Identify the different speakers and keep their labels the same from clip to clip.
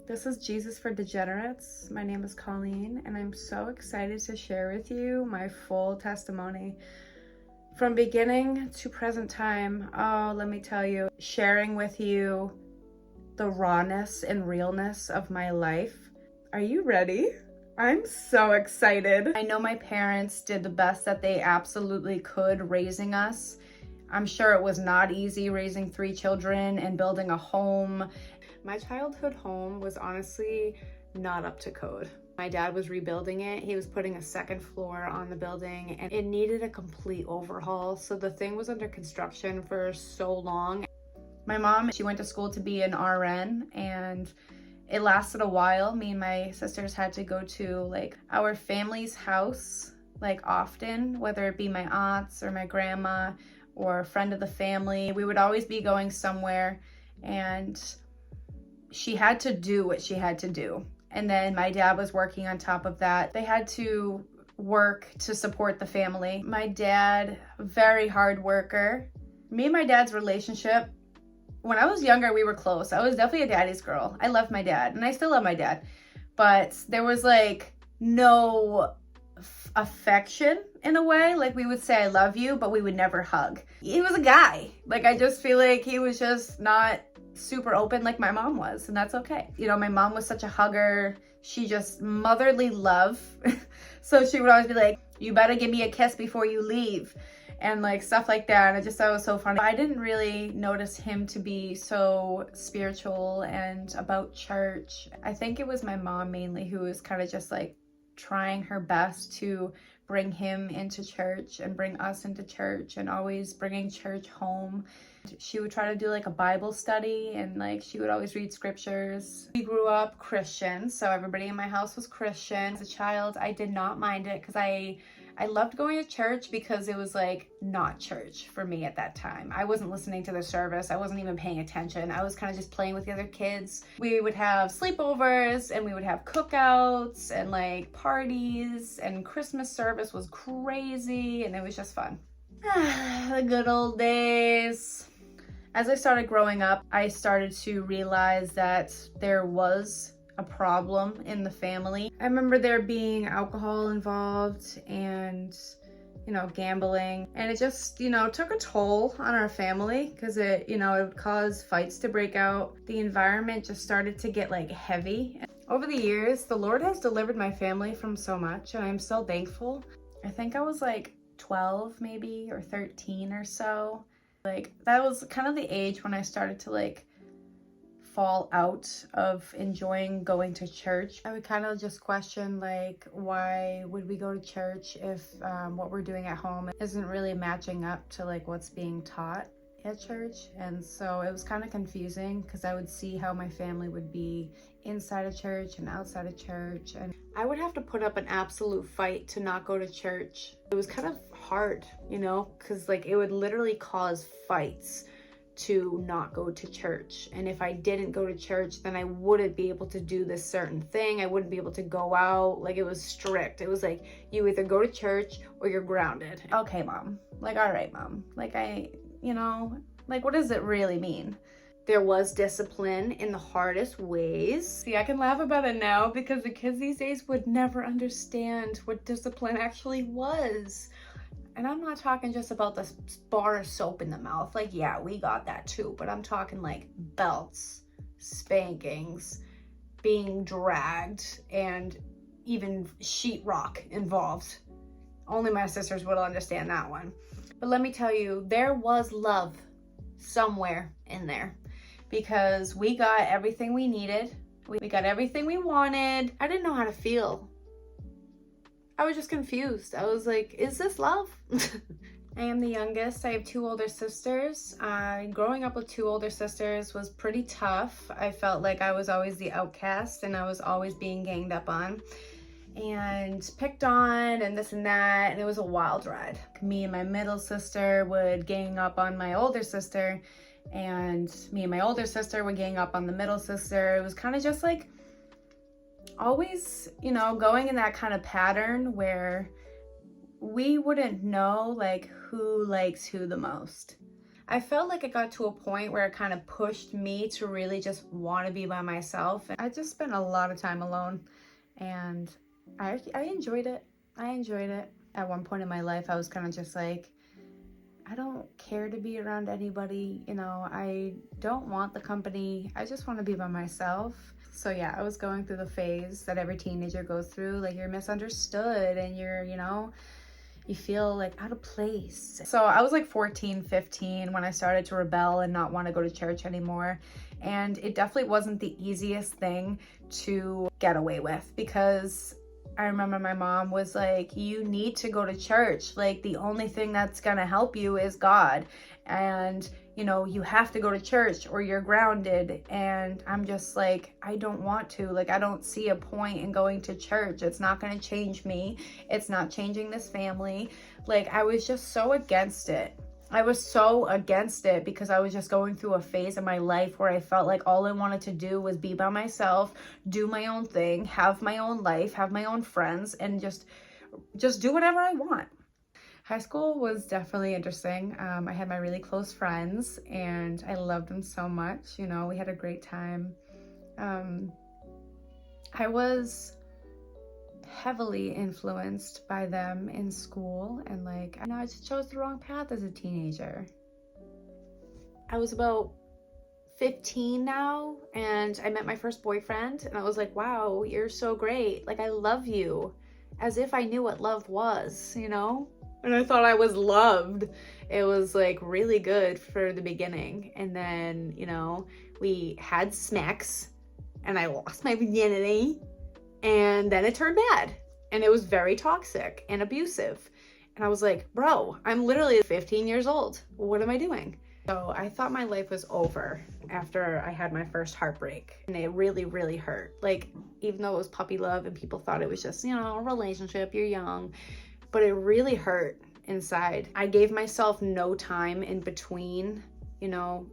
Speaker 1: This is Jesus for Degenerates. My name is Colleen, and I'm so excited to share with you my full testimony. From beginning to present time, oh, let me tell you, sharing with you the rawness and realness of my life. Are you ready? I'm so excited. I know my parents did the best that they absolutely could raising us. I'm sure it was not easy raising 3 children and building a home. My childhood home was honestly not up to code. My dad was rebuilding it. He was putting a 2nd floor on the building and it needed a complete overhaul. So the thing was under construction for so long. My mom, she went to school to be an RN and it lasted a while. Me and my sisters had to go to like our family's house like often, whether it be my aunts or my grandma or a friend of the family. We would always be going somewhere and she had to do what she had to do. And then my dad was working on top of that. They had to work to support the family. My dad, very hard worker. Me and my dad's relationship, when I was younger, we were close. I was definitely a daddy's girl. I loved my dad and I still love my dad. But there was like no affection in a way. Like we would say, I love you, but we would never hug. He was a guy. Like I just feel like he was just not super open like my mom was, and that's okay. You know, my mom was such a hugger. She just motherly love. So she would always be like, you better give me a kiss before you leave, and like stuff like that. And I just thought it was so funny. I didn't really notice him to be so spiritual and about church. I think it was my mom mainly who was kind of just like trying her best to bring him into church and bring us into church and always bringing church home. She would try to do like a Bible study and like she would always read scriptures. We grew up Christian, so everybody in my house was Christian. As a child, I did not mind it because I loved going to church because it was like not church for me at that time. I wasn't listening to the service. I wasn't even paying attention. I was kind of just playing with the other kids. We would have sleepovers and we would have cookouts and like parties, and Christmas service was crazy and it was just fun. The good old days. As I started growing up, I started to realize that there was a problem in the family. I remember there being alcohol involved and, you know, gambling. And it just, you know, took a toll on our family because it, you know, it would cause fights to break out. The environment just started to get like heavy. Over the years, the Lord has delivered my family from so much and I'm so thankful. I think I was like 12 maybe or 13 or so. Like that was kind of the age when I started to like fall out of enjoying going to church. I would kind of just question like, why would we go to church if what we're doing at home isn't really matching up to like what's being taught at church? And so it was kind of confusing because I would see how my family would be inside of church and outside of church, and I would have to put up an absolute fight to not go to church. It was kind of hard, you know, because like it would literally cause fights to not go to church. And if I didn't go to church, then I wouldn't be able to do this certain thing. I wouldn't be able to go out. Like it was strict. It was like, you either go to church or you're grounded. Okay, mom. Like, all right, mom. Like you know, like what does it really mean? There was discipline in the hardest ways. See, I can laugh about it now because the kids these days would never understand what discipline actually was. And I'm not talking just about the bar of soap in the mouth. Like, yeah, we got that too. But I'm talking like belts, spankings, being dragged, and even sheetrock involved. Only my sisters would understand that one. But let me tell you, there was love somewhere in there because we got everything we needed. We got everything we wanted. I didn't know how to feel. I was just confused. I was like, is this love? I am the youngest. I have 2 older sisters. Growing up with 2 older sisters was pretty tough. I felt like I was always the outcast and I was always being ganged up on and picked on and this and that, and it was a wild ride. Me and my middle sister would gang up on my older sister, and me and my older sister would gang up on the middle sister. It was kind of just like always, you know, going in that kind of pattern where we wouldn't know like who likes who the most. I felt like it got to a point where it kind of pushed me to really just want to be by myself. I just spent a lot of time alone, and I enjoyed it. I enjoyed it. At one point in my life, I was kind of just like, I don't care to be around anybody, you know, I don't want the company. I just want to be by myself. So yeah, I was going through the phase that every teenager goes through, like you're misunderstood and you're, you know, you feel like out of place. So I was like 14, 15 when I started to rebel and not want to go to church anymore. And it definitely wasn't the easiest thing to get away with, because I remember my mom was like, you need to go to church. Like, the only thing that's gonna help you is God. And, you know, you have to go to church or you're grounded. And I'm just like, I don't want to. Like, I don't see a point in going to church. It's not gonna change me. It's not changing this family. Like, I was just so against it. I was so against it because I was just going through a phase in my life where I felt like all I wanted to do was be by myself, do my own thing, have my own life, have my own friends, and just do whatever I want. High school was definitely interesting. I had my really close friends and I loved them so much. You know, we had a great time. I was heavily influenced by them in school, and like, I know I just chose the wrong path as a teenager. I was about 15 now and I met my first boyfriend and I was like, wow, you're so great. Like, I love you. As if I knew what love was, you know? And I thought I was loved. It was like really good for the beginning. And then, you know, we had smacks and I lost my virginity. And then it turned bad and it was very toxic and abusive. And I was like, bro, I'm literally 15 years old. What am I doing? So I thought my life was over after I had my first heartbreak, and it really, really hurt. Like, even though it was puppy love and people thought it was just, you know, a relationship, you're young, but it really hurt inside. I gave myself no time in between, you know,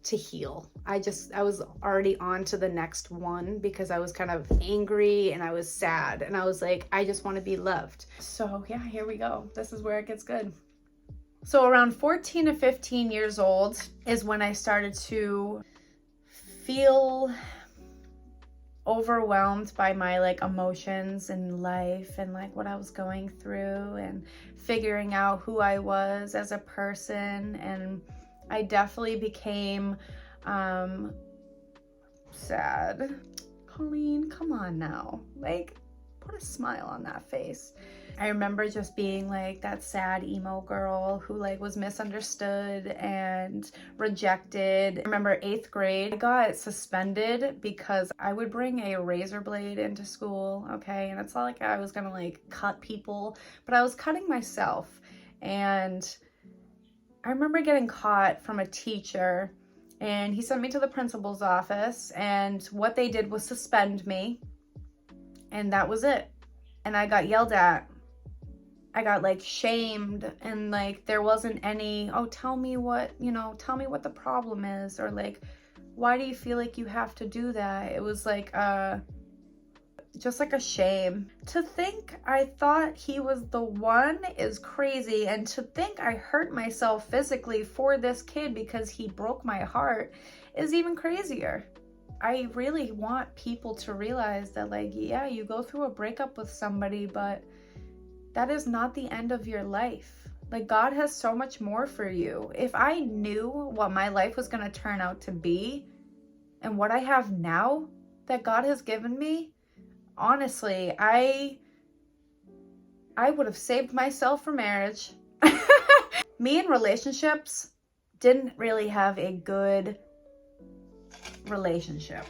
Speaker 1: to heal. I was already on to the next one because I was kind of angry and I was sad and I was like, I just want to be loved. So yeah, here we go. This is where it gets good. So around 14 to 15 years old is when I started to feel overwhelmed by my like emotions in life and like what I was going through and figuring out who I was as a person. And I definitely became sad. Colleen, come on now. Like, put a smile on that face. I remember just being like that sad emo girl who like was misunderstood and rejected. I remember 8th grade, I got suspended because I would bring a razor blade into school, okay? And it's not like I was gonna like cut people, but I was cutting myself. And I remember getting caught from a teacher and he sent me to the principal's office, and what they did was suspend me, and that was it. And I got yelled at. I got like shamed, and like there wasn't any, oh, tell me what the problem is, or like, why do you feel like you have to do that? It was like just like a shame. To think I thought he was the one is crazy, and to think I hurt myself physically for this kid because he broke my heart is even crazier. I really want people to realize that, like, yeah, you go through a breakup with somebody, but that is not the end of your life. Like, God has so much more for you. If I knew what my life was going to turn out to be and what I have now that God has given me, honestly, I would have saved myself for marriage. Me in relationships didn't really have a good relationship.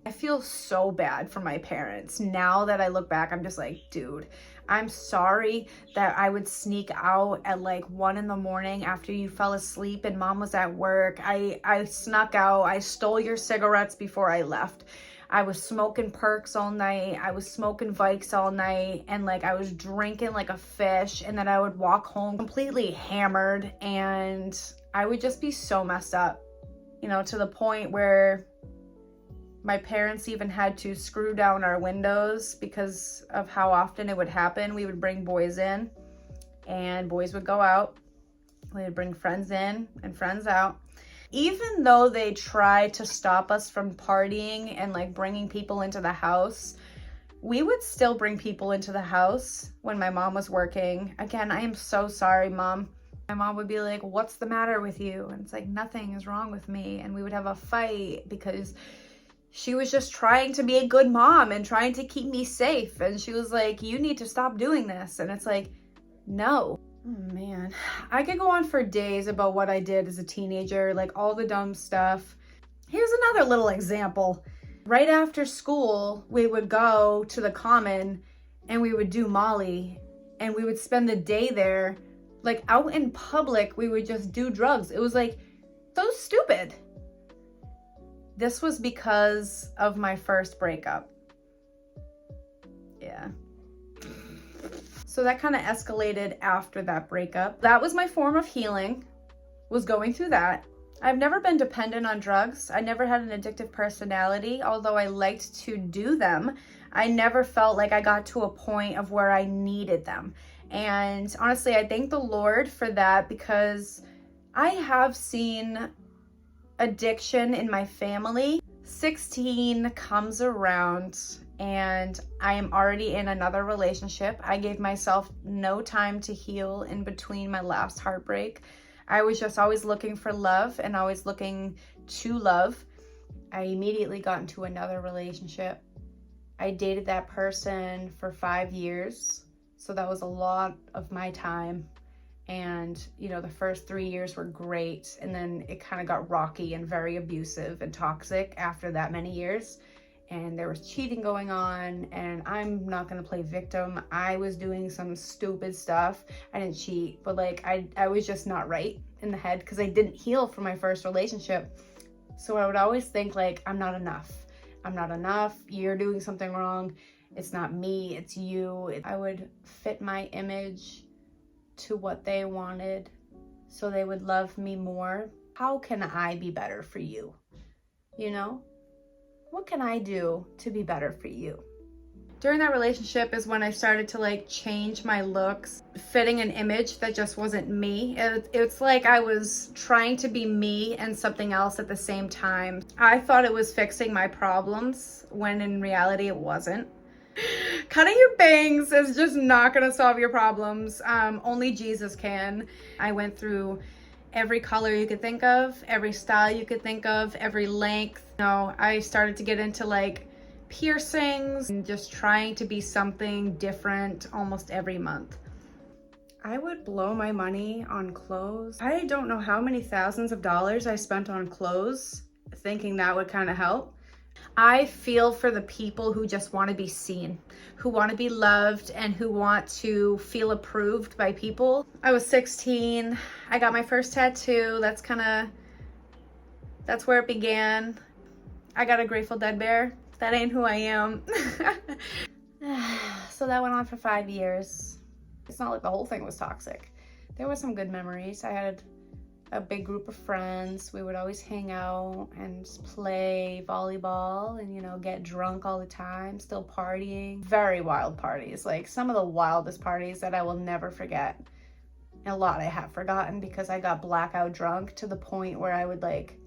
Speaker 1: I feel so bad for my parents. Now that I look back, I'm just like, dude, I'm sorry that I would sneak out at like 1 a.m. after you fell asleep and mom was at work. I snuck out. I stole your cigarettes before I left. I was smoking perks all night. I was smoking Vikes all night. And like, I was drinking like a fish. And then I would walk home completely hammered. And I would just be so messed up, you know, to the point where my parents even had to screw down our windows because of how often it would happen. We would bring boys in and boys would go out We would bring friends in and friends out. Even though they tried to stop us from partying and like bringing people into the house, we would still bring people into the house when my mom was working. Again, I am so sorry, Mom. My mom would be like, what's the matter with you? And it's like, nothing is wrong with me. And we would have a fight because she was just trying to be a good mom and trying to keep me safe. And she was like, you need to stop doing this. And it's like, no. Oh man, I could go on for days about what I did as a teenager, like all the dumb stuff. Here's another little example. Right after school, we would go to the common and we would do Molly, and we would spend the day there, like out in public. We would just do drugs. It was like so stupid. This was because of my first breakup. Yeah. So that kind of escalated after that breakup. That was my form of healing, was going through that. I've never been dependent on drugs. I never had an addictive personality, although I liked to do them. I never felt like I got to a point of where I needed them. And honestly, I thank the Lord for that, because I have seen addiction in my family. 16 comes around and I am already in another relationship. I gave myself no time to heal in between my last heartbreak. I was just always looking for love and always looking to love. I immediately got into another relationship. I dated that person for 5 years. So that was a lot of my time. And, you know, the first 3 years were great. And then it kind of got rocky and very abusive and toxic after that many years. And there was cheating going on, and I'm not gonna play victim. I was doing some stupid stuff. I didn't cheat, but like I was just not right in the head because I didn't heal from my first relationship. So I would always think like, I'm not enough. I'm not enough. You're doing something wrong. It's not me, it's you. I would fit my image to what they wanted so they would love me more. How can I be better for you? You know? What can I do to be better for you? During that relationship is when I started to like change my looks, fitting an image that just wasn't me. It's like I was trying to be me and something else at the same time. I thought it was fixing my problems when in reality it wasn't. Cutting your bangs is just not gonna solve your problems. Only Jesus can. I went through every color you could think of, every style you could think of, every length. You know, I started to get into like piercings and just trying to be something different almost every month. I would blow my money on clothes. I don't know how many thousands of dollars I spent on clothes thinking that would kind of help. I feel for the people who just want to be seen, who want to be loved, and who want to feel approved by people. I was 16. I got my first tattoo. That's where it began. I got a Grateful Dead bear. That ain't who I am. So that went on for 5 years. It's not like the whole thing was toxic. There were some good memories. I had a big group of friends. We would always hang out and play volleyball and, you know, get drunk all the time, still partying. Very wild parties, like some of the wildest parties that I will never forget. And a lot I have forgotten because I got blackout drunk to the point where I would like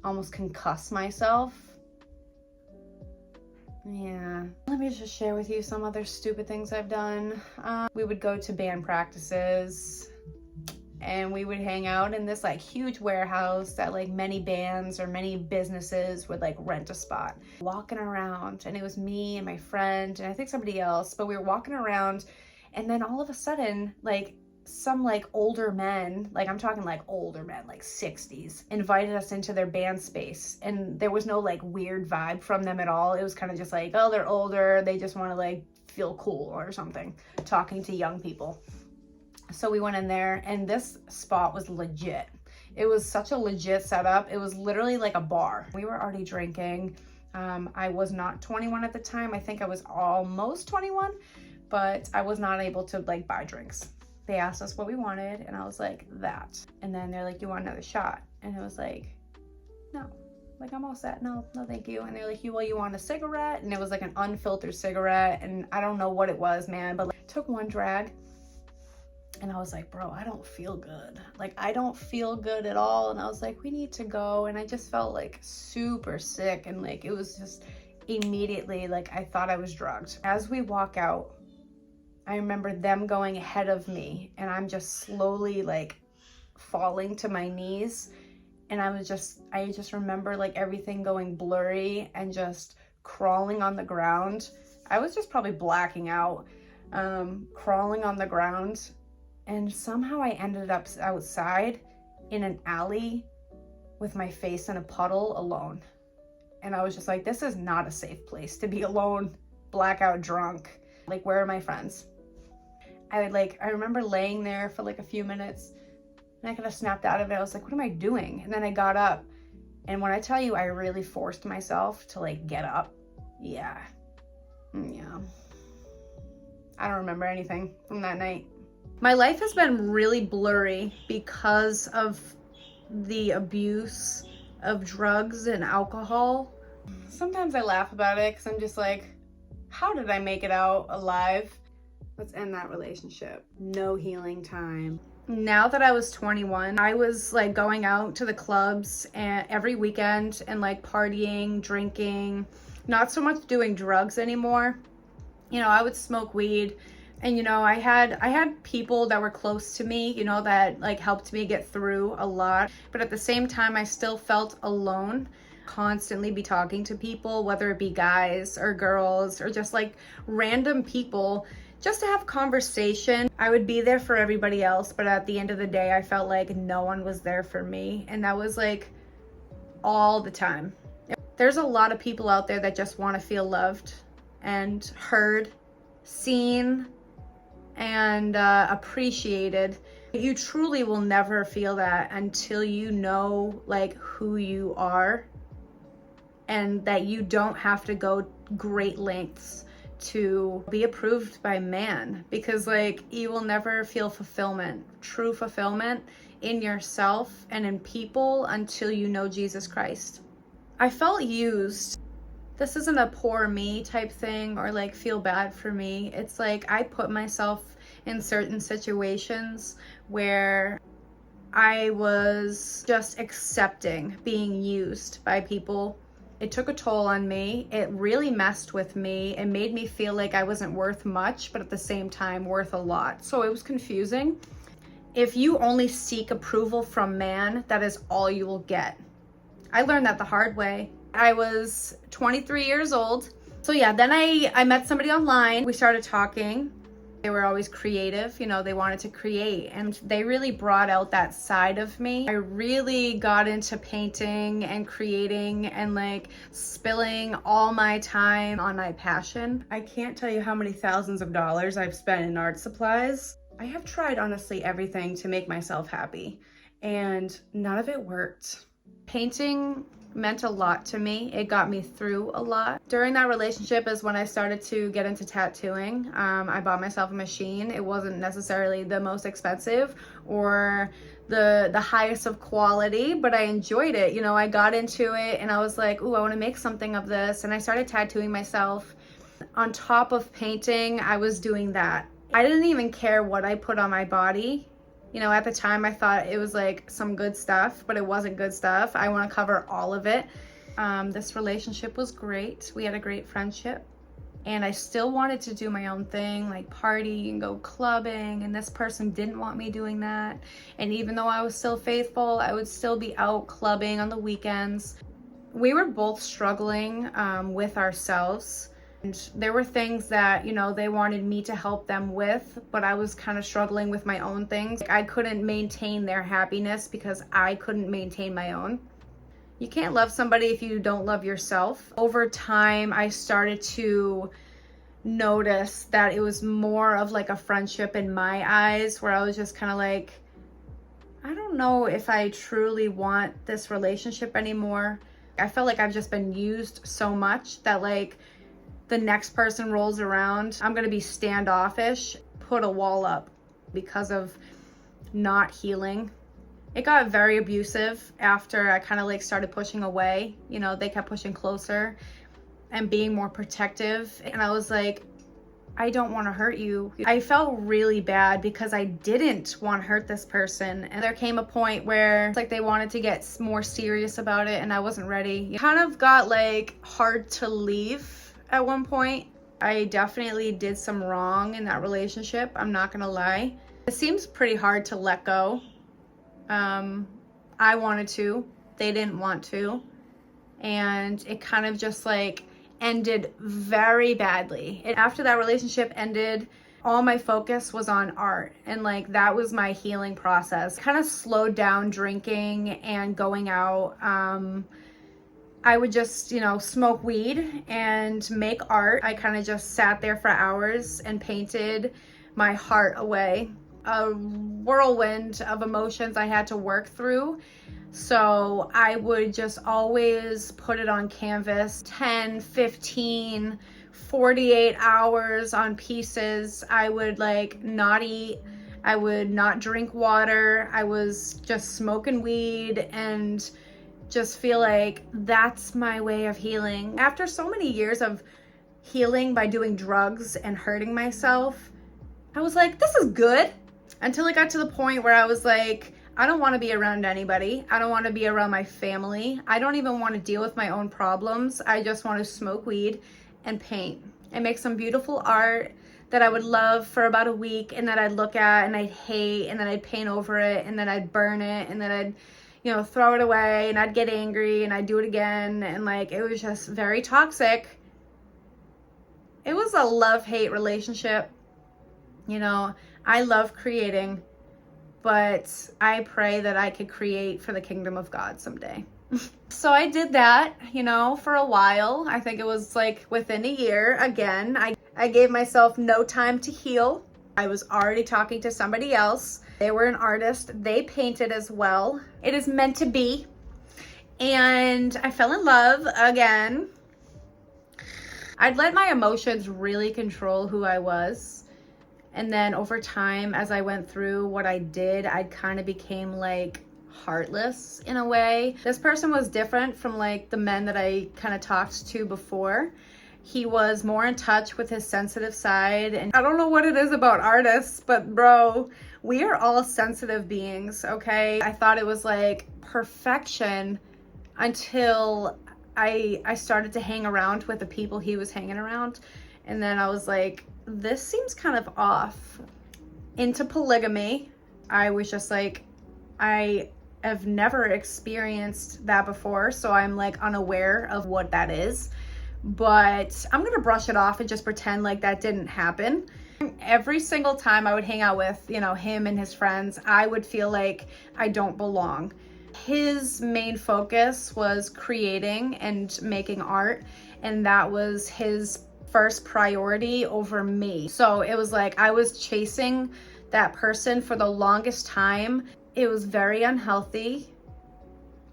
Speaker 1: almost concuss myself. Yeah. Let me just share with you some other stupid things I've done. We would go to band practices, and we would hang out in this like huge warehouse that like many bands or many businesses would like rent a spot. Walking around, and it was me and my friend and I think somebody else, but we were walking around, and then all of a sudden like some like older men, like I'm talking like older men, like 60s, invited us into their band space, and there was no like weird vibe from them at all. It was kind of just like, oh, they're older, they just want to like feel cool or something, talking to young people. So we went in there, and this spot was legit. It was such a legit setup. It was literally like a bar. We were already drinking. I was not 21 at the time. I think I was almost 21, but I was not able to like buy drinks. They asked us what we wanted, and I was like, that. And then they're like, you want another shot? And it was like, no. Like, I'm all set. No, thank you. And they're like, you want a cigarette? And it was like an unfiltered cigarette, and I don't know what it was, man, but like, took one drag. And I was like, bro, I don't feel good. Like, I don't feel good at all. And I was like, we need to go. And I just felt like super sick. And like, it was just immediately like I thought I was drugged. As we walk out, I remember them going ahead of me, and I'm just slowly like falling to my knees. And I just remember like everything going blurry and just crawling on the ground. I was just probably blacking out, crawling on the ground. And somehow I ended up outside in an alley with my face in a puddle alone. And I was just like, this is not a safe place to be alone, blackout drunk. Like, where are my friends? I remember laying there for like a few minutes, and I could have snapped out of it. I was like, what am I doing? And then I got up. And when I tell you, I really forced myself to like get up. Yeah. I don't remember anything from that night. My life has been really blurry because of the abuse of drugs and alcohol. Sometimes I laugh about it because I'm just like, how did I make it out alive? Let's end that relationship. No healing time. Now that I was 21, I was like going out to the clubs and every weekend and like partying, drinking, not so much doing drugs anymore. You know, I would smoke weed. And, you know, I had people that were close to me, you know, that like helped me get through a lot. But at the same time, I still felt alone, constantly be talking to people, whether it be guys or girls or just like random people, just to have conversation. I would be there for everybody else, but at the end of the day, I felt like no one was there for me. And that was like all the time. There's a lot of people out there that just want to feel loved and heard, seen, and appreciated. You truly will never feel that until you know like who you are, and that you don't have to go great lengths to be approved by man, because like you will never feel fulfillment, true fulfillment in yourself and in people until you know Jesus Christ. I felt used. This isn't a poor me type thing or like feel bad for me. It's like I put myself in certain situations where I was just accepting being used by people. It took a toll on me. It really messed with me. It made me feel like I wasn't worth much, but at the same time worth a lot. So it was confusing. If you only seek approval from man, that is all you will get. I learned that the hard way. I was 23 years old. So yeah, then I met somebody online. We started talking. They were always creative, you know, they wanted to create, and they really brought out that side of me. I really got into painting and creating and like spilling all my time on my passion. I can't tell you how many thousands of dollars I've spent in art supplies. I have tried honestly everything to make myself happy, and none of it worked. Painting meant a lot to me. It got me through a lot. During that relationship is when I started to get into tattooing. I bought myself a machine. It wasn't necessarily the most expensive or the highest of quality, but I enjoyed it. You know, I got into it and I was like, ooh, I want to make something of this. And I started tattooing myself. On top of painting, I was doing that. I didn't even care what I put on my body. You know, at the time I thought it was like some good stuff, but it wasn't good stuff. I want to cover all of it. This relationship was great. We had a great friendship, and I still wanted to do my own thing, like party and go clubbing, and this person didn't want me doing that. And even though I was still faithful, I would still be out clubbing on the weekends. We were both struggling with ourselves. And there were things that, you know, they wanted me to help them with, but I was kind of struggling with my own things. I couldn't maintain their happiness because I couldn't maintain my own. You can't love somebody if you don't love yourself. Over time, I started to notice that it was more of like a friendship in my eyes, where I was just kind of like, I don't know if I truly want this relationship anymore. I felt like I've just been used so much that like, the next person rolls around, I'm gonna be standoffish, put a wall up because of not healing. It got very abusive after I kind of like started pushing away. You know, they kept pushing closer and being more protective. And I was like, I don't want to hurt you. I felt really bad because I didn't want to hurt this person. And there came a point where it's like they wanted to get more serious about it and I wasn't ready. It kind of got like hard to leave at one point. I definitely did some wrong in that relationship. I'm not gonna lie. It seems pretty hard to let go. I wanted to, they didn't want to. And it kind of just like ended very badly. And after that relationship ended, all my focus was on art, and like that was my healing process. Kind of slowed down drinking and going out. I would just, smoke weed and make art. I kind of just sat there for hours and painted my heart away. A whirlwind of emotions I had to work through. So I would just always put it on canvas, 10, 15, 48 hours on pieces. I would like not eat. I would not drink water. I was just smoking weed and just feel like that's my way of healing. After so many years of healing by doing drugs and hurting myself, I was like, this is good. Until it got to the point where I was like, I don't want to be around anybody. I don't want to be around my family. I don't even want to deal with my own problems. I just want to smoke weed and paint and make some beautiful art that I would love for about a week, and that I'd look at and I'd hate, and then I'd paint over it, and then I'd burn it, and then I'd throw it away, and I'd get angry and I'd do it again. And like, it was just very toxic. It was a love-hate relationship. I love creating, but I pray that I could create for the kingdom of God someday. So I did that, for a while. I think it was like within a year. Again, I gave myself no time to heal. I was already talking to somebody else. They were an artist. They painted as well. It is meant to be. And I fell in love again. I'd let my emotions really control who I was. And then over time, as I went through what I did, I kind of became like heartless in a way. This person was different from like the men that I kind of talked to before. He was more in touch with his sensitive side. And I don't know what it is about artists, but bro, we are all sensitive beings, okay? I thought it was like perfection until I started to hang around with the people he was hanging around. And then I was like, this seems kind of off. Into polygamy, I was just like, I have never experienced that before, so I'm like unaware of what that is. But I'm gonna brush it off and just pretend like that didn't happen. Every single time I would hang out with, him and his friends, I would feel like I don't belong. His main focus was creating and making art, and that was his first priority over me. So it was like I was chasing that person for the longest time. It was very unhealthy.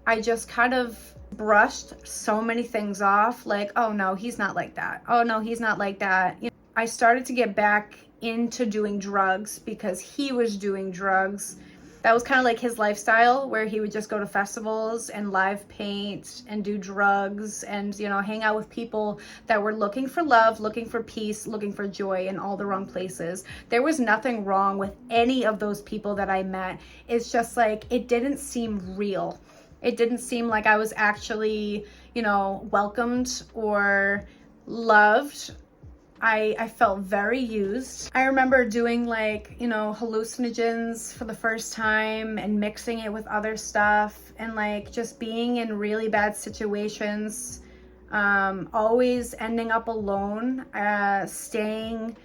Speaker 1: I just kind of brushed so many things off, like, oh no, he's not like that. Oh no, he's not like that. I started to get back into doing drugs because he was doing drugs. That was kind of like his lifestyle, where he would just go to festivals and live paint and do drugs and, hang out with people that were looking for love, looking for peace, looking for joy in all the wrong places. There was nothing wrong with any of those people that I met. It's just like, it didn't seem real. It didn't seem like I was actually, welcomed or loved. I felt very used. I remember doing like, hallucinogens for the first time and mixing it with other stuff, and like just being in really bad situations, always ending up alone, staying,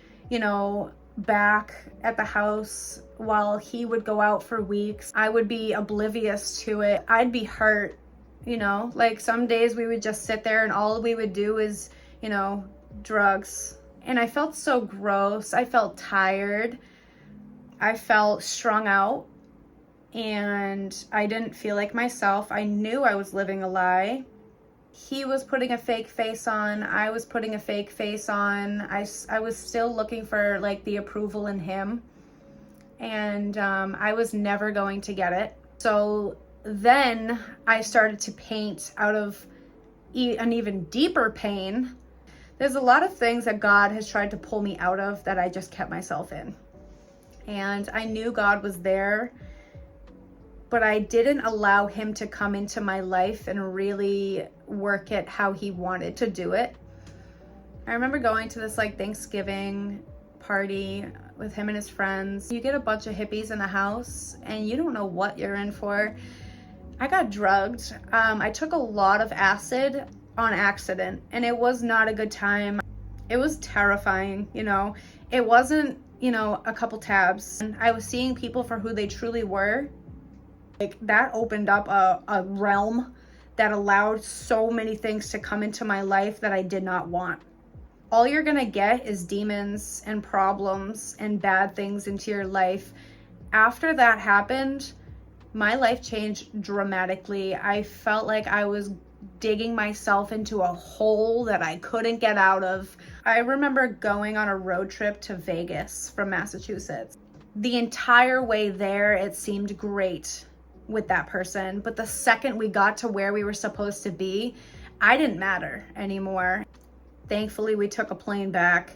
Speaker 1: back at the house while he would go out for weeks. I would be oblivious to it. I'd be hurt, like some days we would just sit there and all we would do is, drugs. And I felt so gross. I felt tired. I felt strung out. And I didn't feel like myself. I knew I was living a lie. He was putting a fake face on. I was putting a fake face on. I was still looking for like the approval in him. And I was never going to get it. So then I started to paint out of an even deeper pain. There's a lot of things that God has tried to pull me out of that I just kept myself in. And I knew God was there, but I didn't allow him to come into my life and really work it how he wanted to do it. I remember going to this like Thanksgiving party with him and his friends. You get a bunch of hippies in the house and you don't know what you're in for. I got drugged. I took a lot of acid on accident and it was not a good time. It was terrifying, you know. It wasn't, you know, a couple tabs. And I was seeing people for who they truly were. Like that opened up a realm that allowed so many things to come into my life that I did not want. All you're gonna get is demons and problems and bad things into your life. After that happened, my life changed dramatically. I felt like I was digging myself into a hole that I couldn't get out of. I remember going on a road trip to Vegas from Massachusetts. The entire way there, it seemed great with that person, but the second we got to where we were supposed to be, I didn't matter anymore. Thankfully, we took a plane back.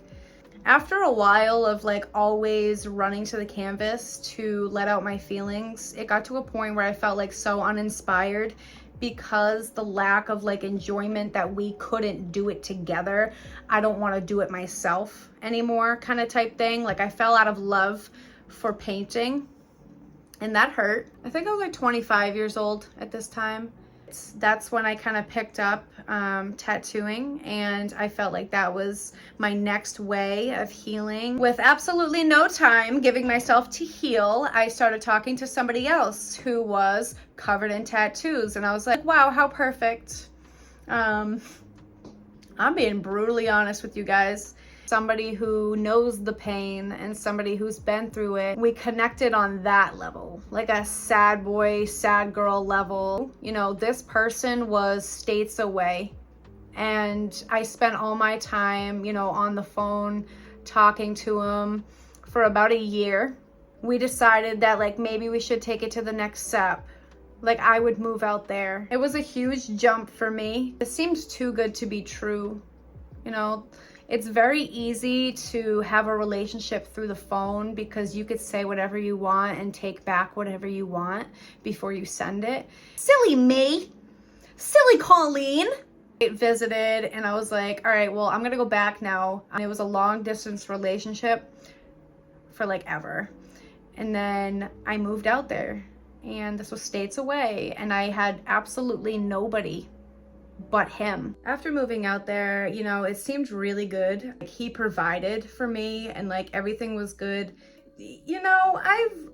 Speaker 1: After a while of like always running to the canvas to let out my feelings, it got to a point where I felt like so uninspired because the lack of like enjoyment that we couldn't do it together. I don't want to do it myself anymore kind of type thing. Like I fell out of love for painting and that hurt. I think I was like 25 years old at this time. That's when I kind of picked up tattooing, and I felt like that was my next way of healing. With absolutely no time giving myself to heal, I started talking to somebody else who was covered in tattoos, and I was like, wow, how perfect. I'm being brutally honest with you guys. Somebody who knows the pain and somebody who's been through it. We connected on that level, like a sad boy, sad girl level. You know, this person was states away and I spent all my time, you know, on the phone talking to him for about a year. We decided that like maybe we should take it to the next step. Like I would move out there. It was a huge jump for me. It seemed too good to be true, you know. It's very easy to have a relationship through the phone because you could say whatever you want and take back whatever you want before you send it. Silly me. Silly Colleen. I visited and I was like, all right, well, I'm gonna go back now. It was a long distance relationship for like ever. And then I moved out there and this was states away and I had absolutely nobody but him. After moving out there, you know, it seemed really good. Like, he provided for me and like everything was good. You know,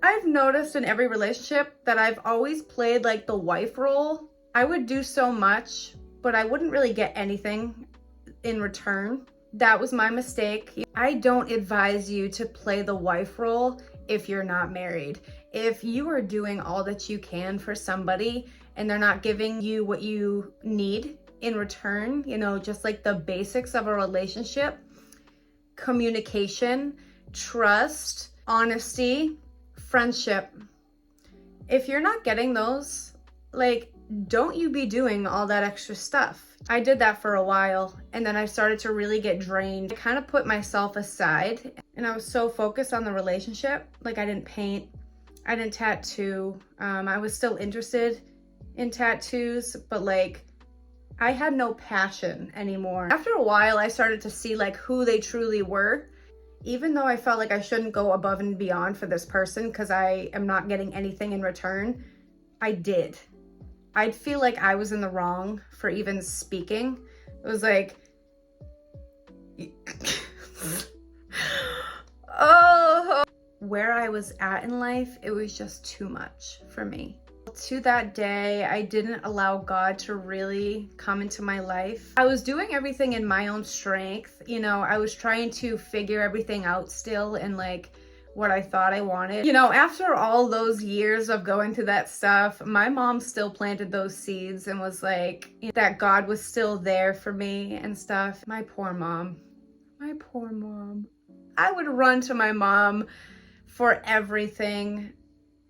Speaker 1: I've noticed in every relationship that I've always played like the wife role. I would do so much, but I wouldn't really get anything in return. That was my mistake. I don't advise you to play the wife role if you're not married. If you are doing all that you can for somebody and they're not giving you what you need in return, you know, just like the basics of a relationship, communication, trust, honesty, friendship. If you're not getting those, like, don't you be doing all that extra stuff. I did that for a while and then I started to really get drained. I kind of put myself aside and I was so focused on the relationship. Like I didn't paint, I didn't tattoo. I was still interested in tattoos, but like I had no passion anymore. After a while, I started to see like who they truly were. Even though I felt like I shouldn't go above and beyond for this person because I am not getting anything in return, I did. I'd feel like I was in the wrong for even speaking. It was like, oh, where I was at in life, it was just too much for me. To that day, I didn't allow God to really come into my life. I was doing everything in my own strength. You know, I was trying to figure everything out still and like what I thought I wanted. You know, after all those years of going through that stuff, my mom still planted those seeds and was like, that God was still there for me and stuff. My poor mom. My poor mom. I would run to my mom for everything.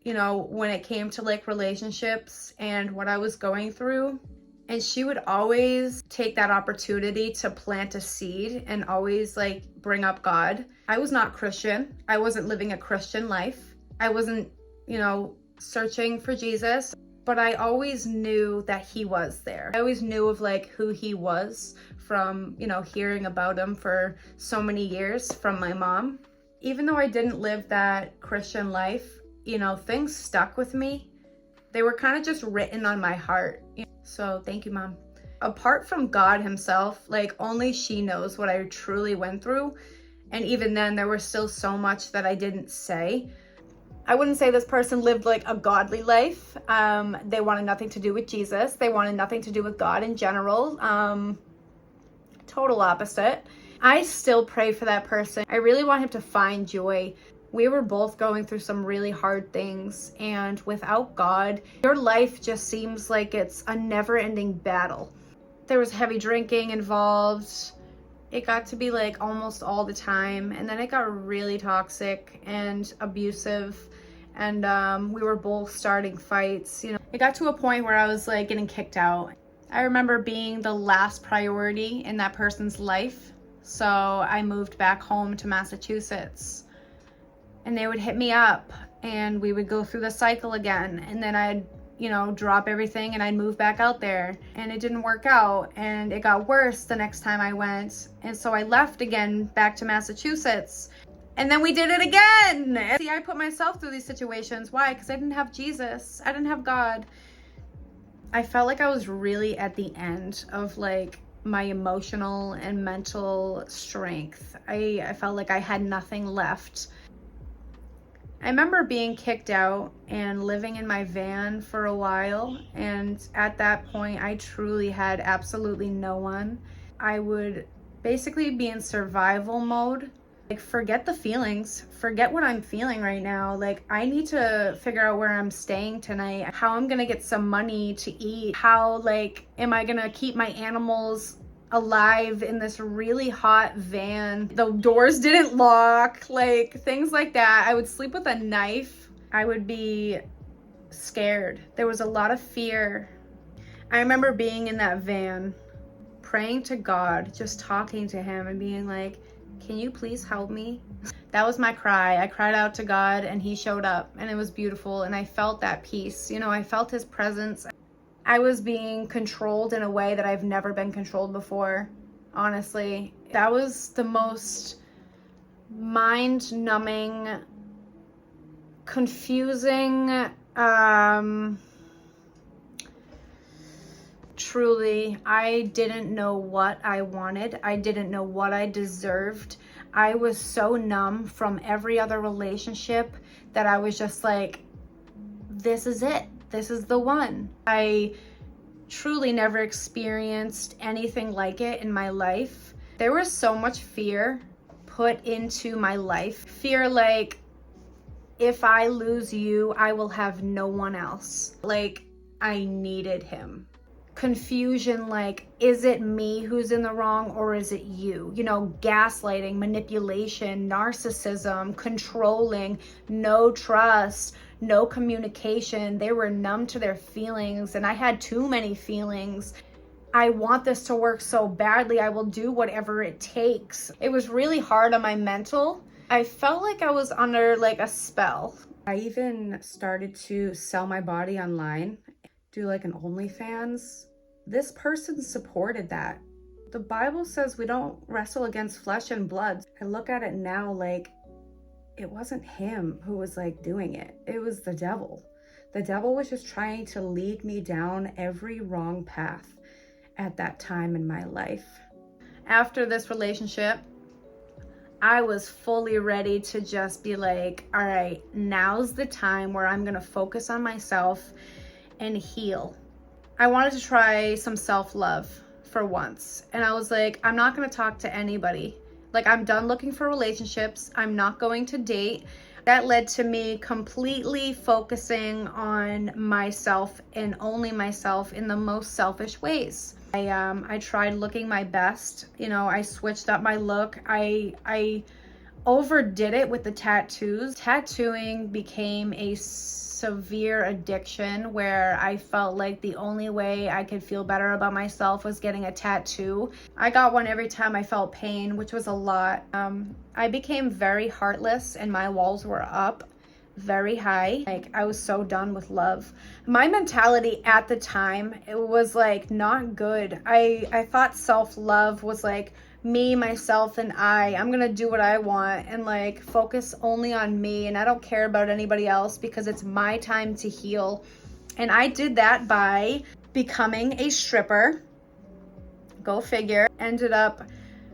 Speaker 1: You know, when it came to like relationships and what I was going through. And she would always take that opportunity to plant a seed and always like bring up God. I was not Christian. I wasn't living a Christian life. I wasn't, searching for Jesus, but I always knew that he was there. I always knew of like who he was from, hearing about him for so many years from my mom. Even though I didn't live that Christian life, things stuck with me. They were kind of just written on my heart. So thank you, Mom. Apart from God himself, like only she knows what I truly went through. And even then, there was still so much that I didn't say. I wouldn't say this person lived like a godly life. They wanted nothing to do with Jesus. They wanted nothing to do with God in general. Total opposite. I still pray for that person. I really want him to find joy. We were both going through some really hard things, and without God, your life just seems like it's a never-ending battle. There was heavy drinking involved. It got to be like almost all the time, and then it got really toxic and abusive, and we were both starting fights. It got to a point where I was like getting kicked out. I remember being the last priority in that person's life, so I moved back home to Massachusetts. And they would hit me up and we would go through the cycle again. And then I'd, drop everything and I'd move back out there. And it didn't work out. And it got worse the next time I went. And so I left again back to Massachusetts. And then we did it again. See, I put myself through these situations. Why? Because I didn't have Jesus. I didn't have God. I felt like I was really at the end of like my emotional and mental strength. I felt like I had nothing left. I remember being kicked out and living in my van for a while, and at that point I truly had absolutely no one. I would basically be in survival mode. Like, forget the feelings, forget what I'm feeling right now. Like, I need to figure out where I'm staying tonight, how I'm gonna get some money to eat, how am I gonna keep my animals alive in this really hot van. The doors didn't lock, things like that. I would sleep with a knife. I would be scared. There was a lot of fear. I remember being in that van, praying to God, just talking to him and being like, can you please help me? That was my cry. I cried out to God and he showed up, and it was beautiful, and I felt that peace. I felt his presence. I was being controlled in a way that I've never been controlled before, honestly. That was the most mind-numbing, confusing, truly, I didn't know what I wanted. I didn't know what I deserved. I was so numb from every other relationship that I was just like, this is it. This is the one. I truly never experienced anything like it in my life. There was so much fear put into my life. Fear like, if I lose you, I will have no one else. I needed him. Confusion, is it me who's in the wrong or is it you? Gaslighting, manipulation, narcissism, controlling, no trust, no communication. They were numb to their feelings, and I had too many feelings. I want this to work so badly. I will do whatever it takes. It was really hard on my mental. I felt like I was under a spell. I even started to sell my body online, do an OnlyFans. This person supported that. The Bible says we don't wrestle against flesh and blood. I look at it now it wasn't him who was doing it. It was the devil. The devil was just trying to lead me down every wrong path at that time in my life. After this relationship, I was fully ready to just be like, all right, now's the time where I'm gonna focus on myself and heal. I wanted to try some self-love for once. And I was like, I'm not gonna talk to anybody. I'm done looking for relationships. I'm not going to date. That led to me completely focusing on myself and only myself in the most selfish ways. I tried looking my best. I switched up my look. I overdid it with the tattoos. Tattooing became a severe addiction where I felt like the only way I could feel better about myself was getting a tattoo. I got one every time I felt pain, which was a lot. I became very heartless and my walls were up very high. Like, I was so done with love. My mentality at the time, it was like not good. I thought self-love was like me, myself, and I'm gonna do what I want and like focus only on me, and I don't care about anybody else because it's my time to heal. And I did that by becoming a stripper. Go figure. Ended up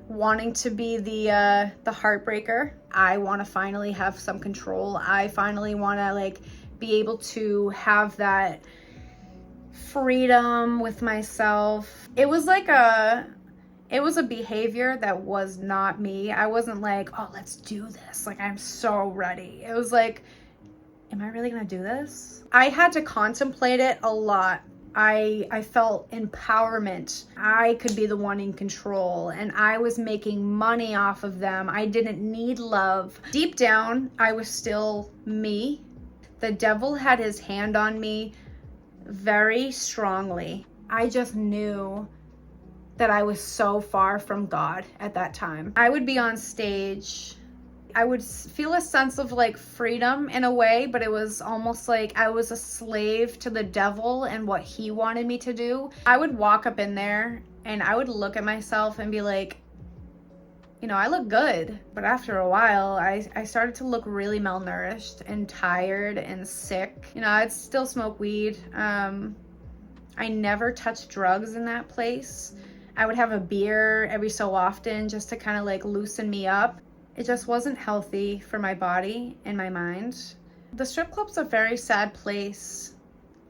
Speaker 1: wanting to be the heartbreaker. I want to finally have some control. I finally want to like be able to have that freedom with myself. It was a behavior that was not me. I wasn't like, oh, let's do this. Like, I'm so ready. It was like, am I really gonna do this? I had to contemplate it a lot. I felt empowerment. I could be the one in control and I was making money off of them. I didn't need love. Deep down, I was still me. The devil had his hand on me very strongly. I just knew that I was so far from God at that time. I would be on stage. I would feel a sense of like freedom in a way, but it was almost like I was a slave to the devil and what he wanted me to do. I would walk up in there and I would look at myself and be like, you know, I look good. But after a while, I started to look really malnourished and tired and sick. You know, I'd still smoke weed. I never touched drugs in that place. I would have a beer every so often just to kind of like loosen me up. It just wasn't healthy for my body and my mind. The strip club's a very sad place.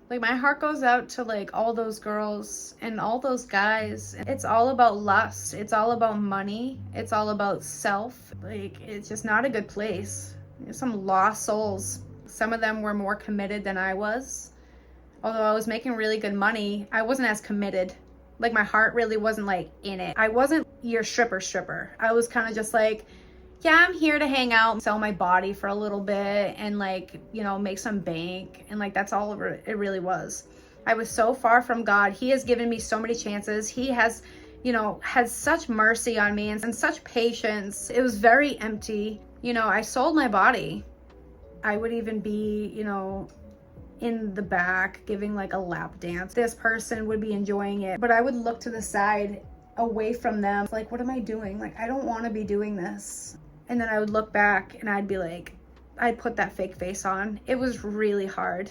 Speaker 1: Like, my heart goes out to like all those girls and all those guys. It's all about lust. It's all about money. It's all about self. Like, it's just not a good place. There's some lost souls. Some of them were more committed than I was. Although I was making really good money, I wasn't as committed. Like, my heart really wasn't like in it. I wasn't your stripper. I was kind of just like, yeah, I'm here to hang out, sell my body for a little bit and like, you know, make some bank. And like, that's all it really was. I was so far from God. He has given me so many chances. He has, you know, had such mercy on me and such patience. It was very empty. You know, I sold my body. I would even be, you know, in the back giving like a lap dance. This person would be enjoying it, but I would look to the side away from them. Like, what am I doing? Like, I don't want to be doing this. And then I would look back and I'd be like, I'd put that fake face on. It was really hard.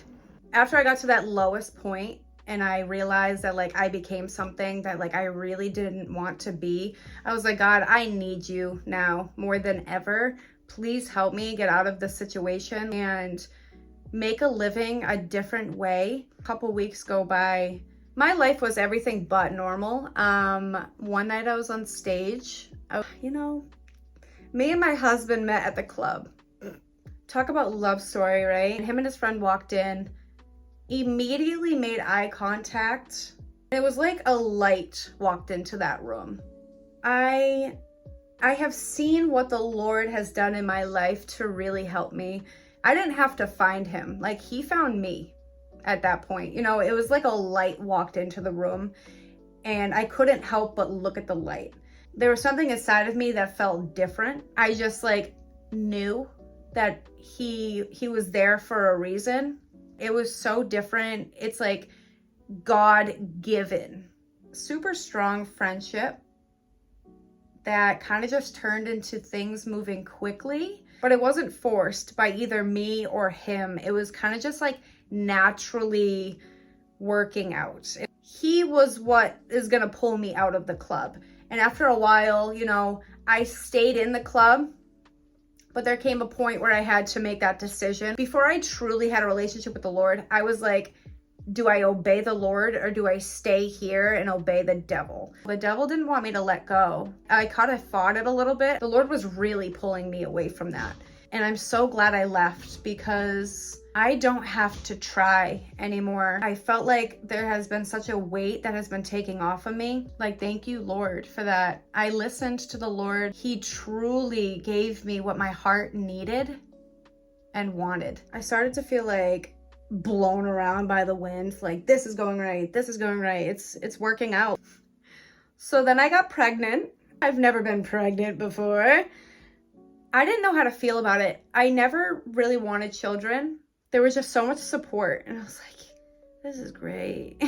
Speaker 1: After I got to that lowest point and I realized that like I became something that like I really didn't want to be, I was like, God, I need you now more than ever. Please help me get out of this situation and make a living a different way. A couple weeks go by. My life was everything but normal. One night I was on stage. You know, me and my husband met at the club. Talk about love story, right? Him and his friend walked in, immediately made eye contact. It was like a light walked into that room. I have seen what the Lord has done in my life to really help me. I didn't have to find him. Like, he found me at that point. You know, it was like a light walked into the room and I couldn't help but look at the light. There was something inside of me that felt different. I just like knew that he was there for a reason. It was so different. It's like God given. Super strong friendship that kind of just turned into things moving quickly, but it wasn't forced by either me or him. It was kind of just like naturally working out. He was what is gonna pull me out of the club. And after a while, you know, I stayed in the club, but there came a point where I had to make that decision. Before I truly had a relationship with the Lord, I was like, do I obey the Lord or do I stay here and obey the devil? The devil didn't want me to let go. I kind of fought it a little bit. The Lord was really pulling me away from that. And I'm so glad I left because I don't have to try anymore. I felt like there has been such a weight that has been taking off of me. Like, thank you, Lord, for that. I listened to the Lord. He truly gave me what my heart needed and wanted. I started to feel like blown around by the wind. Like, this is going right. This is going right. It's working out. So then I got pregnant. I've never been pregnant before. I didn't know how to feel about it. I never really wanted children. There was just so much support. And I was like, this is great.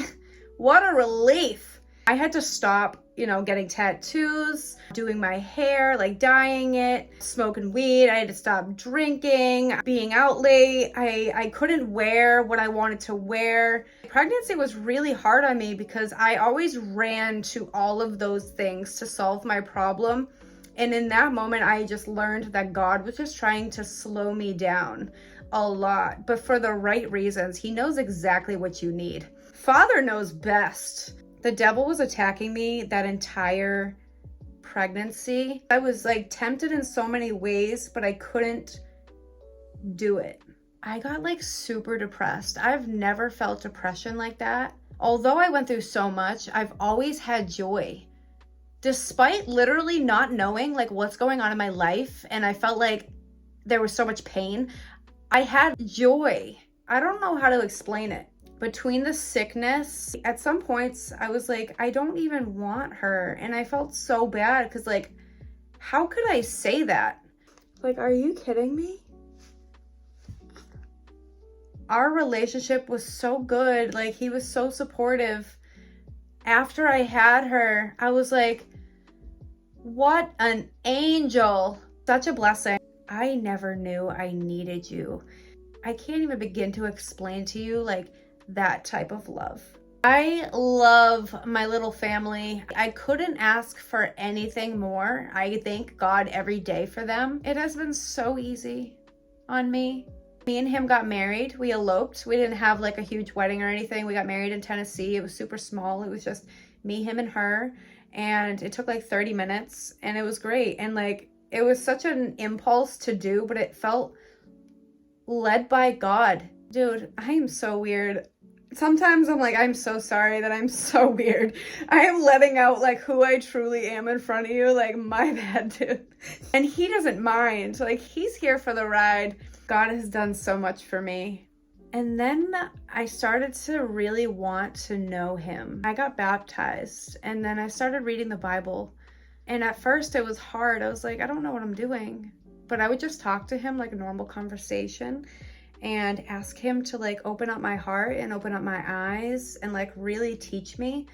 Speaker 1: What a relief. I had to stop, getting tattoos, doing my hair, like dyeing it, smoking weed. I had to stop drinking, being out late. I couldn't wear what I wanted to wear. Pregnancy was really hard on me because I always ran to all of those things to solve my problem. And in that moment, I just learned that God was just trying to slow me down a lot, but for the right reasons. He knows exactly what you need. Father knows best. The devil was attacking me that entire pregnancy. I was like tempted in so many ways, but I couldn't do it. I got like super depressed. I've never felt depression like that. Although I went through so much, I've always had joy. Despite literally not knowing like what's going on in my life, and I felt like there was so much pain, I had joy. I don't know how to explain it. Between the sickness, at some points I was like, I don't even want her. And I felt so bad because like, how could I say that? Like, are you kidding me? Our relationship was so good. Like, he was so supportive. After I had her, I was like, what an angel. Such a blessing. I never knew I needed you. I can't even begin to explain to you like that type of love. I love my little family. I couldn't ask for anything more. I thank God every day for them. It has been so easy on me. Me and him got married. We eloped. We didn't have like a huge wedding or anything. We got married in Tennessee. It was super small. It was just me, him, and her. And it took like 30 minutes and it was great. And like, it was such an impulse to do, but it felt led by God. Dude, I am so weird. Sometimes I'm like, I'm so sorry that I'm so weird. I am letting out like who I truly am in front of you. Like, my bad, dude. And he doesn't mind. Like, he's here for the ride. God has done so much for me. And then I started to really want to know him. I got baptized and then I started reading the Bible. And at first it was hard. I was like, I don't know what I'm doing. But I would just talk to him like a normal conversation and ask him to like open up my heart and open up my eyes and like really teach me.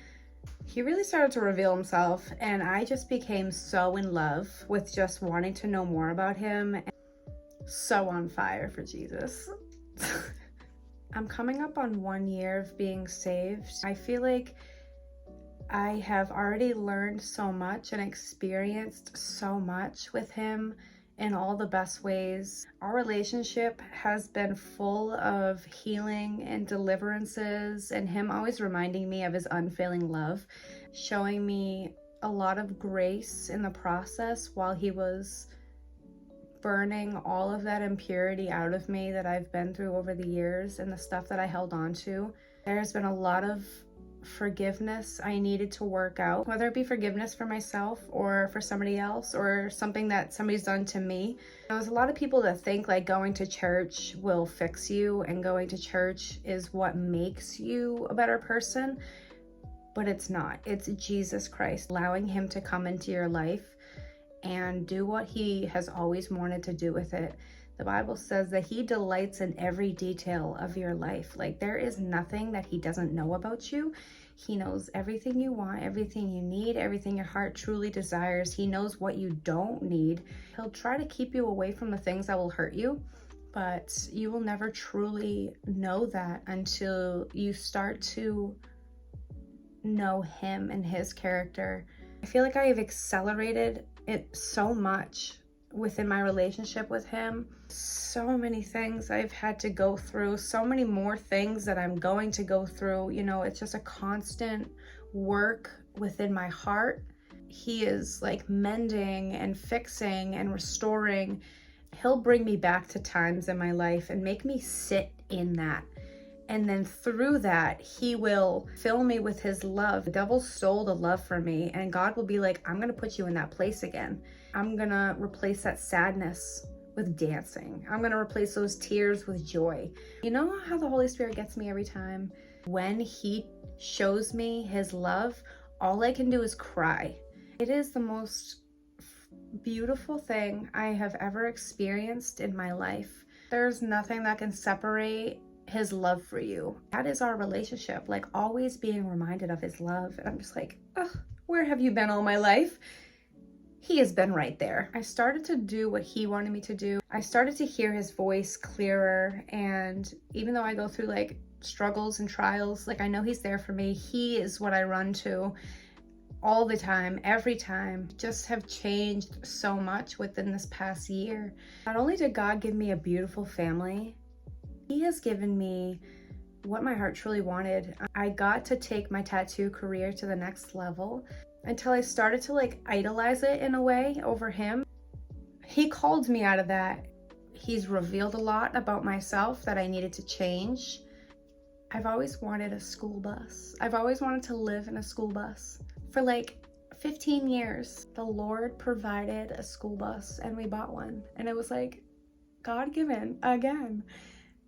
Speaker 1: He really started to reveal himself and I just became so in love with just wanting to know more about him. And so on fire for Jesus. I'm coming up on 1 year of being saved. I feel like I have already learned so much and experienced so much with him in all the best ways. Our relationship has been full of healing and deliverances, and him always reminding me of his unfailing love, showing me a lot of grace in the process while he was burning all of that impurity out of me that I've been through over the years and the stuff that I held on to. There's been a lot of forgiveness I needed to work out, whether it be forgiveness for myself or for somebody else or something that somebody's done to me. There's a lot of people that think like going to church will fix you and going to church is what makes you a better person, but it's not. It's Jesus Christ, allowing him to come into your life and do what he has always wanted to do with it. The Bible says that he delights in every detail of your life. Like, there is nothing that he doesn't know about you. He knows everything you want, everything you need, everything your heart truly desires. He knows what you don't need. He'll try to keep you away from the things that will hurt you, but you will never truly know that until you start to know him and his character. I feel like I have accelerated it so much within my relationship with him. So many things I've had to go through, so many more things that I'm going to go through. You know, it's just a constant work within my heart. He is like mending and fixing and restoring He'll bring me back to times in my life and make me sit in that. And then through that, he will fill me with his love. The devil stole the love from me, and God will be like, I'm going to put you in that place again. I'm going to replace that sadness with dancing. I'm going to replace those tears with joy. You know how the Holy Spirit gets me every time? When he shows me his love, all I can do is cry. It is the most beautiful thing I have ever experienced in my life. There's nothing that can separate his love for you. That is our relationship, like always being reminded of his love. And I'm just like, oh, where have you been all my life? He has been right there. I started to do what he wanted me to do. I started to hear his voice clearer. And even though I go through like struggles and trials, like I know he's there for me. He is what I run to all the time, every time. Just have changed so much within this past year. Not only did God give me a beautiful family, he has given me what my heart truly wanted. I got to take my tattoo career to the next level until I started to like idolize it in a way over him. He called me out of that. He's revealed a lot about myself that I needed to change. I've always wanted a school bus. I've always wanted to live in a school bus. For like 15 years, the Lord provided a school bus and we bought one. And it was like God-given again.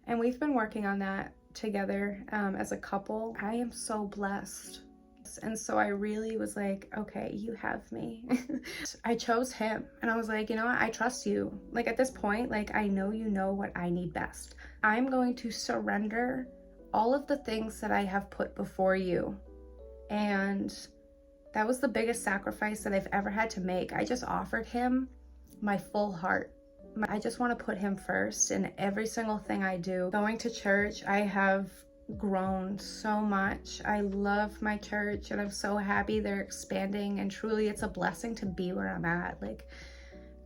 Speaker 1: And we've been working on that together as a couple. I am so blessed. And so I really was like, okay, you have me. I chose him. And I was like, you know what? I trust you. Like at this point, like I know you know what I need best. I'm going to surrender all of the things that I have put before you. And that was the biggest sacrifice that I've ever had to make. I just offered him my full heart. I just want to put him first in every single thing I do. Going to church, I have grown so much. I love my church and I'm so happy they're expanding, and truly it's a blessing to be where I'm at. Like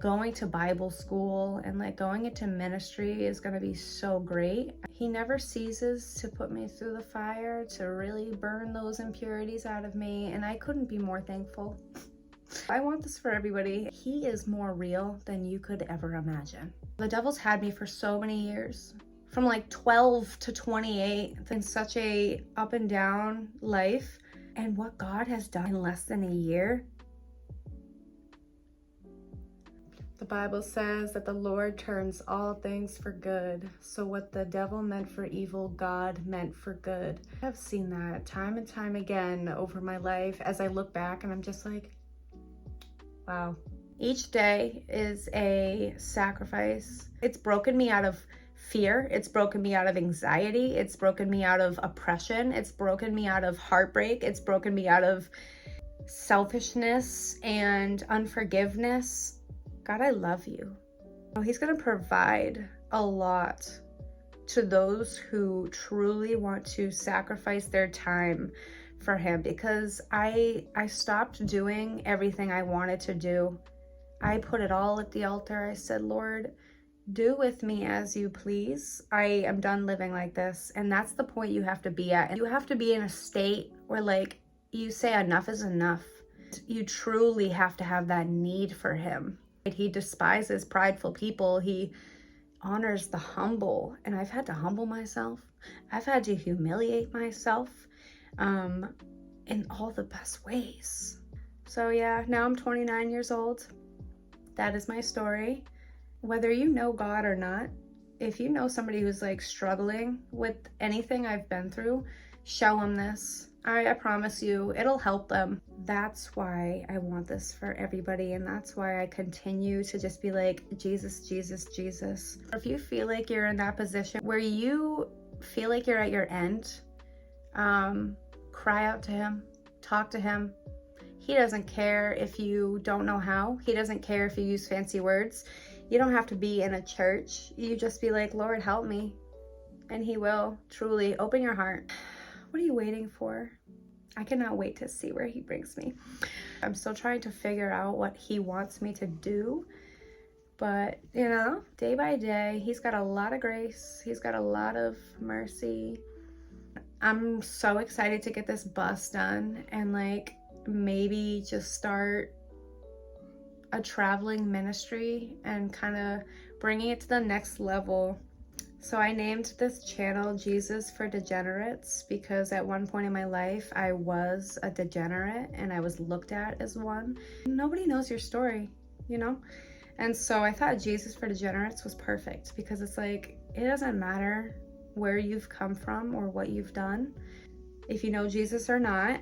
Speaker 1: going to Bible school and like going into ministry is going to be so great. He never ceases to put me through the fire to really burn those impurities out of me, and I couldn't be more thankful. I want this for everybody. He is more real than you could ever imagine. The devil's had me for so many years, from like 12 to 28, in such a up and down life. And what God has done in less than a year. The Bible says that the Lord turns all things for good. So what the devil meant for evil, God meant for good. I've seen that time and time again over my life as I look back, and I'm just like, wow. Each day is a sacrifice. It's broken me out of fear. It's broken me out of anxiety. It's broken me out of oppression. It's broken me out of heartbreak. It's broken me out of selfishness and unforgiveness. God, I love you. He's going to provide a lot to those who truly want to sacrifice their time for him, because I stopped doing everything I wanted to do. I put it all at the altar. I said, Lord, do with me as you please. I am done living like this. And that's the point you have to be at. And you have to be in a state where like you say enough is enough. You truly have to have that need for him. He despises prideful people. He honors the humble. And I've had to humble myself. I've had to humiliate myself in all the best ways. So yeah, now I'm 29 years old. That is my story. Whether you know God or not, if you know somebody who's like struggling with anything I've been through, show them this. I promise you, it'll help them. That's why I want this for everybody, and that's why I continue to just be like, Jesus, Jesus, Jesus. If you feel like you're in that position where you feel like you're at your end, cry out to him, talk to him. He doesn't care if you don't know how. He doesn't care if you use fancy words. You don't have to be in a church. You just be like, Lord, help me. And he will. Truly, open your heart. What are you waiting for? I cannot wait to see where he brings me. I'm still trying to figure out what he wants me to do. But, you know, day by day, he's got a lot of grace. He's got a lot of mercy. I'm so excited to get this bus done and like maybe just start a traveling ministry and kind of bringing it to the next level. So I named this channel Jesus for Degenerates because at one point in my life I was a degenerate and I was looked at as one. Nobody knows your story, you know? And so I thought Jesus for Degenerates was perfect because it's like, it doesn't matter where you've come from or what you've done. If you know Jesus or not,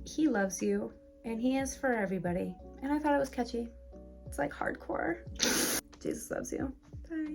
Speaker 1: he loves you and he is for everybody. And I thought it was catchy. It's like hardcore. Jesus loves you. Bye.